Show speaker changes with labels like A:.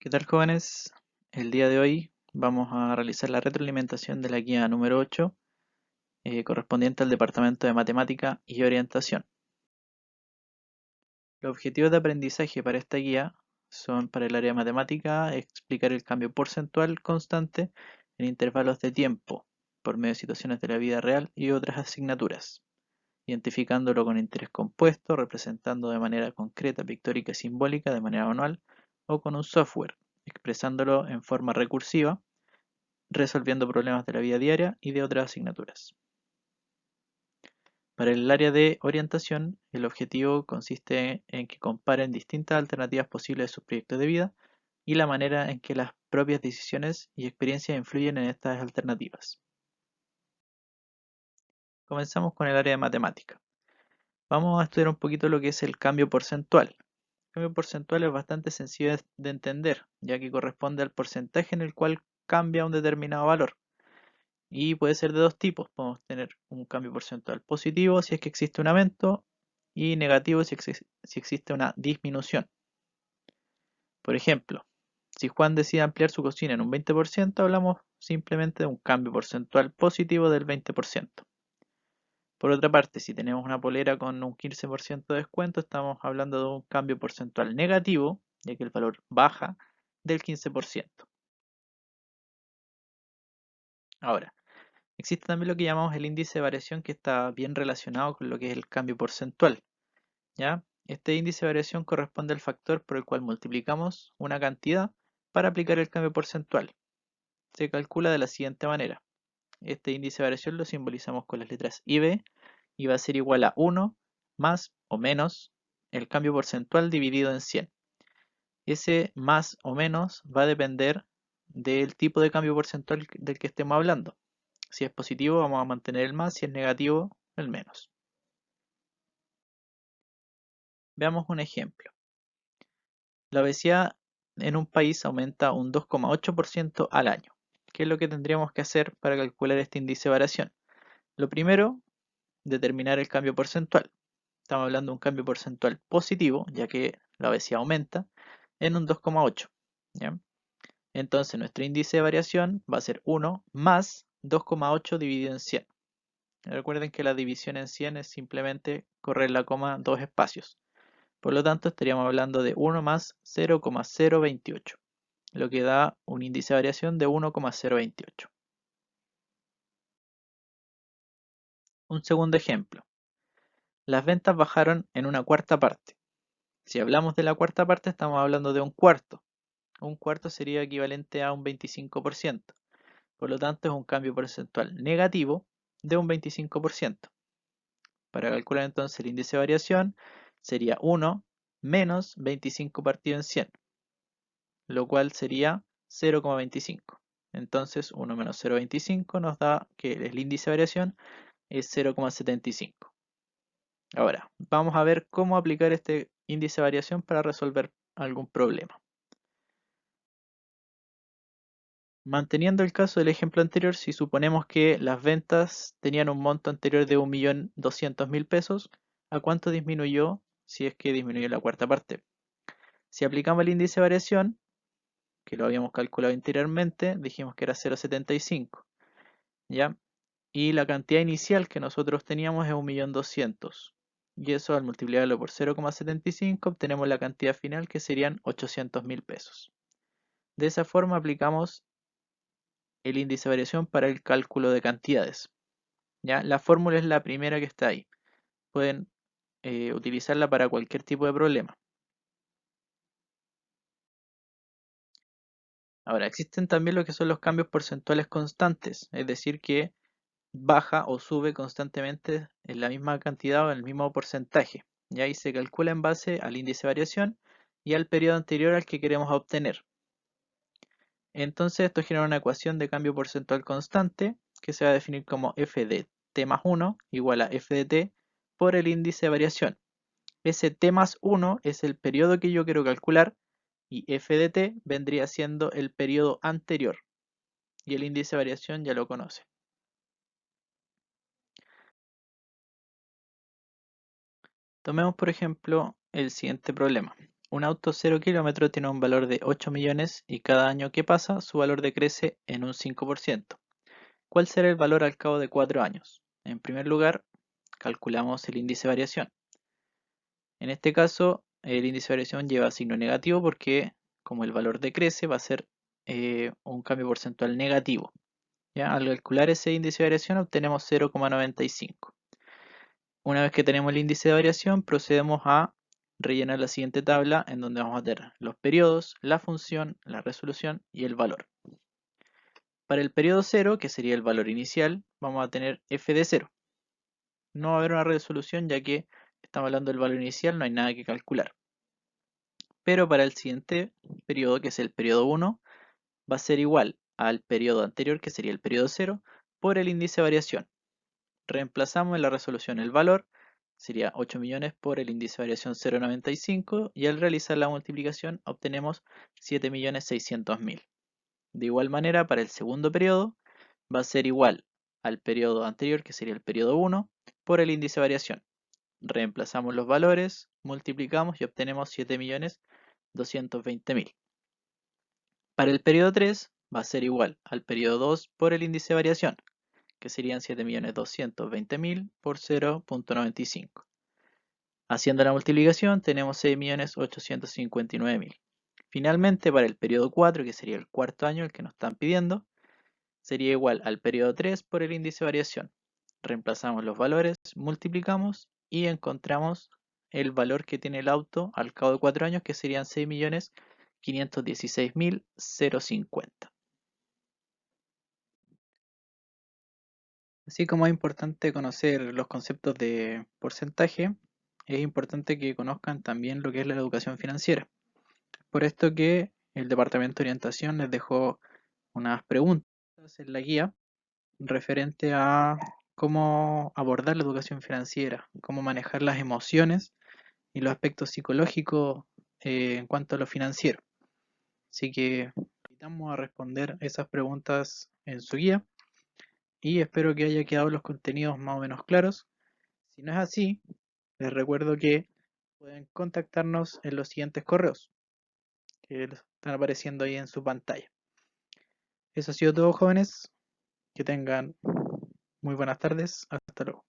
A: ¿Qué tal, jóvenes? El día de hoy vamos a realizar la retroalimentación de la guía número 8, correspondiente al Departamento de Matemática y Orientación. Los objetivos de aprendizaje para esta guía son: para el área de matemática, explicar el cambio porcentual constante en intervalos de tiempo por medio de situaciones de la vida real y otras asignaturas, identificándolo con interés compuesto, representando de manera concreta, pictórica y simbólica de manera manual o con un software, expresándolo en forma recursiva, resolviendo problemas de la vida diaria y de otras asignaturas. Para el área de orientación, el objetivo consiste en que comparen distintas alternativas posibles de sus proyectos de vida y la manera en que las propias decisiones y experiencias influyen en estas alternativas. Comenzamos con el área de matemática. Vamos a estudiar un poquito lo que es el cambio porcentual. El cambio porcentual es bastante sencillo de entender, ya que corresponde al porcentaje en el cual cambia un determinado valor. Y puede ser de dos tipos. Podemos tener un cambio porcentual positivo si es que existe un aumento y negativo si existe una disminución. Por ejemplo, si Juan decide ampliar su cocina en un 20%, hablamos simplemente de un cambio porcentual positivo del 20%. Por otra parte, si tenemos una polera con un 15% de descuento, estamos hablando de un cambio porcentual negativo, ya que el valor baja del 15%. Ahora, existe también lo que llamamos el índice de variación, que está bien relacionado con lo que es el cambio porcentual, ¿ya? Este índice de variación corresponde al factor por el cual multiplicamos una cantidad para aplicar el cambio porcentual. Se calcula de la siguiente manera. Este índice de variación lo simbolizamos con las letras I, B, y va a ser igual a 1 más o menos el cambio porcentual dividido en 100. Ese más o menos va a depender del tipo de cambio porcentual del que estemos hablando. Si es positivo, vamos a mantener el más; si es negativo, el menos. Veamos un ejemplo. La obesidad en un país aumenta un 2,8% al año. ¿Qué es lo que tendríamos que hacer para calcular este índice de variación? Lo primero, determinar el cambio porcentual. Estamos hablando de un cambio porcentual positivo, ya que la obesidad aumenta, en un 2,8. ¿Ya? Entonces nuestro índice de variación va a ser 1 más 2,8 dividido en 100. Recuerden que la división en 100 es simplemente correr la coma dos espacios. Por lo tanto, estaríamos hablando de 1 más 0,028, lo que da un índice de variación de 1,028. Un segundo ejemplo. Las ventas bajaron en una cuarta parte. Si hablamos de la cuarta parte, estamos hablando de un cuarto. Un cuarto sería equivalente a un 25%. Por lo tanto, es un cambio porcentual negativo de un 25%. Para calcular entonces el índice de variación, sería 1 menos 25 partido en 100, lo cual sería 0,25. Entonces 1 menos 0,25 nos da que el índice de variación es 0,75. Ahora, vamos a ver cómo aplicar este índice de variación para resolver algún problema. Manteniendo el caso del ejemplo anterior, si suponemos que las ventas tenían un monto anterior de 1.200.000 pesos, ¿a cuánto disminuyó si es que disminuyó la cuarta parte? Si aplicamos el índice de variación, que lo habíamos calculado anteriormente, dijimos que era 0,75, ¿ya? Y la cantidad inicial que nosotros teníamos es 1.200.000. Y eso, al multiplicarlo por 0,75, obtenemos la cantidad final, que serían 800.000 pesos. De esa forma aplicamos el índice de variación para el cálculo de cantidades, ¿ya? La fórmula es la primera que está ahí. Pueden utilizarla para cualquier tipo de problema. Ahora, existen también lo que son los cambios porcentuales constantes, es decir, que baja o sube constantemente en la misma cantidad o en el mismo porcentaje. Y ahí se calcula en base al índice de variación y al periodo anterior al que queremos obtener. Entonces esto genera una ecuación de cambio porcentual constante que se va a definir como f de t más 1 igual a f de t por el índice de variación. Ese t más 1 es el periodo que yo quiero calcular y f de t vendría siendo el periodo anterior. Y el índice de variación ya lo conoce. Tomemos por ejemplo el siguiente problema. Un auto 0 kilómetros tiene un valor de 8 millones y cada año que pasa su valor decrece en un 5%. ¿Cuál será el valor al cabo de 4 años? En primer lugar, calculamos el índice de variación. En este caso, el índice de variación lleva signo negativo porque como el valor decrece va a ser un cambio porcentual negativo. ¿Ya? Al calcular ese índice de variación obtenemos 0,95. Una vez que tenemos el índice de variación, procedemos a rellenar la siguiente tabla en donde vamos a tener los periodos, la función, la resolución y el valor. Para el periodo 0, que sería el valor inicial, vamos a tener f de 0. No va a haber una resolución ya que estamos hablando del valor inicial, no hay nada que calcular. Pero para el siguiente periodo, que es el periodo 1, va a ser igual al periodo anterior, que sería el periodo 0, por el índice de variación. Reemplazamos en la resolución el valor, sería 8 millones por el índice de variación 0,95 y al realizar la multiplicación obtenemos 7.600.000. De igual manera, para el segundo periodo va a ser igual al periodo anterior, que sería el periodo 1, por el índice de variación. Reemplazamos los valores, multiplicamos y obtenemos 7.220.000. Para el periodo 3 va a ser igual al periodo 2 por el índice de variación, que serían 7.220.000 por 0,95. Haciendo la multiplicación tenemos 6.859.000. Finalmente, para el periodo 4, que sería el cuarto año, el que nos están pidiendo, sería igual al periodo 3 por el índice de variación. Reemplazamos los valores, multiplicamos y encontramos el valor que tiene el auto al cabo de 4 años, que serían 6.516.050. Así como es importante conocer los conceptos de porcentaje, es importante que conozcan también lo que es la educación financiera. Por esto que el Departamento de Orientación les dejó unas preguntas en la guía referente a cómo abordar la educación financiera, cómo manejar las emociones y los aspectos psicológicos en cuanto a lo financiero. Así que invitamos a responder esas preguntas en su guía y espero que haya quedado los contenidos más o menos claros. Si no es así, les recuerdo que pueden contactarnos en los siguientes correos que están apareciendo ahí en su pantalla. Eso ha sido todo, jóvenes. Que tengan muy buenas tardes. Hasta luego.